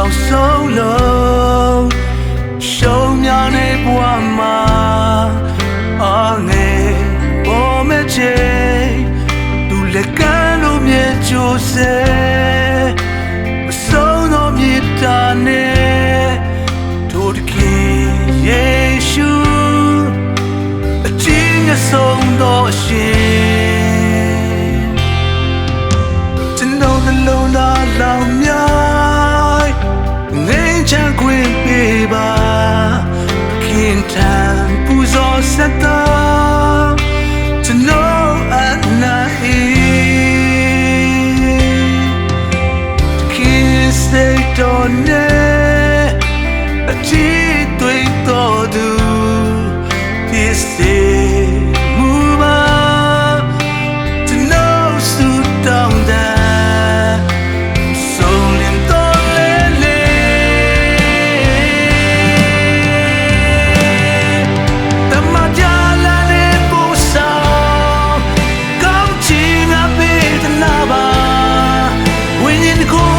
ပြောင်းဆုံးလို့ရှုံးများနေဘဝမှာအငယ်ပေါ်မဲ့ချေသူလက်ကမ်းလို့မြဲကြိုးစဲမဆုံးသောမြေတာနဲ့တို့တခင်ယေရှုအချင်းအဆုံးသောအရှင်ကျွန်တော်နှလုံးသားလောင်မြိုင်ငိမ့်ချခွင့်ပေးပါခင်ထံပူဇော်ဆက်တာကျွန်တော်အနာခင်စိတ်တော်နဲ့အချစ်တွေ့တော်သူဖြစ်စေမူပါကျွန်တော်ဆုတောင်းတဲ့ဆုံးလင်းတော်လေးလေးတမကြလာနေပို့ဆောင်ကောင်းချင်ငါပေးတဲ့နာပါဝိညာဉ်ကို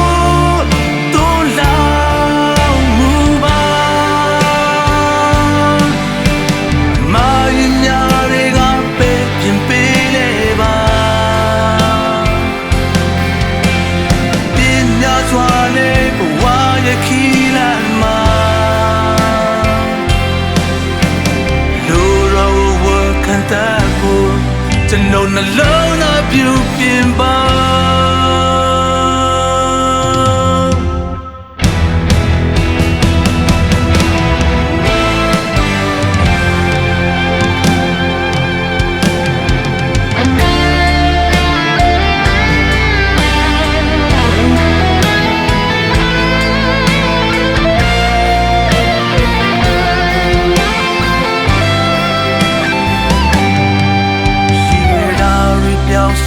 ကျွန်တော်နှလုံးသားပြုပြင်ပါ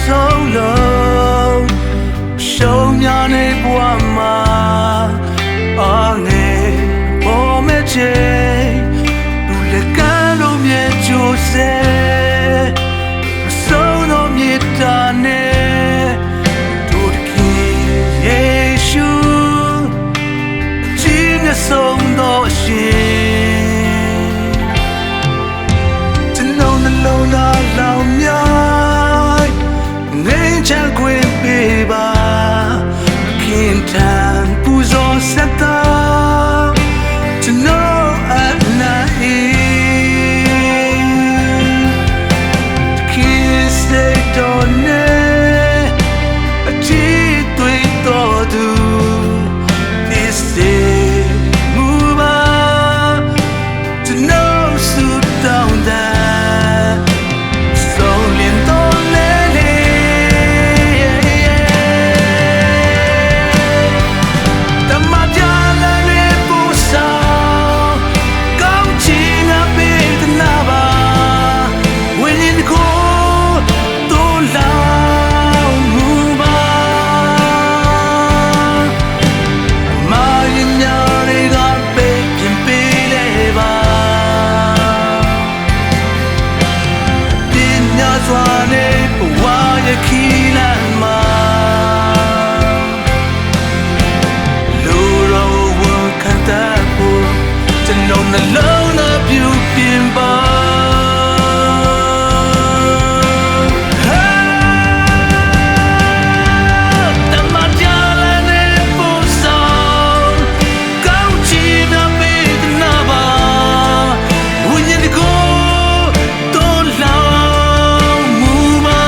ဆုံးလို့ရှုံးများနေဘဝမှာအငယ်ပေါ်မဲ့ချေသူလက်ကမ်းလို့မြဲကြိုးစဲမဆုံးသောမြေတာနဲ့တို့တခင်ယေရှုအချင်းအဆုံးသောအရှင်ကျွန်တော်နှလုံးသားလောင်မြိုင်ငိမ့်ချခွင့်ပေးပါခင်ထံပူဇော်ဆက်တာကျွန်တော်အနာခင်စိတ်တော်နဲ့အချစ်တွေ့တော်သူဖြစ်စေမူပါကျွန်တော်ဆုတောင်းတဲ့နှလုံးသားပြုပြင်ပါတမကြလာနေပို့ဆောင်ကောင်းချင်ငါပေးတဲ့နာပါဝိညာဉ်ကိုတော်လောင်မူပါ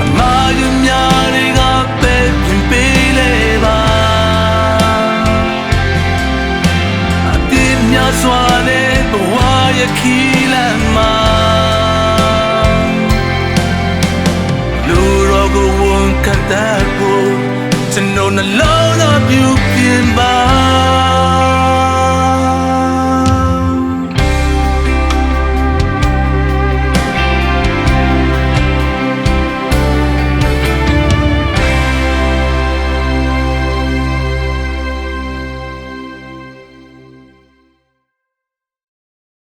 အမားယူများတွေကပဲပြင်ပေးလေပါစွာနဲ့ဘဝရဲ့ခီးလမ်းမှာလူတော်ကိုဝန်ခံတတ်ဖို့ကျွန်တော်နှလုံးသားပြုပြင်ပါ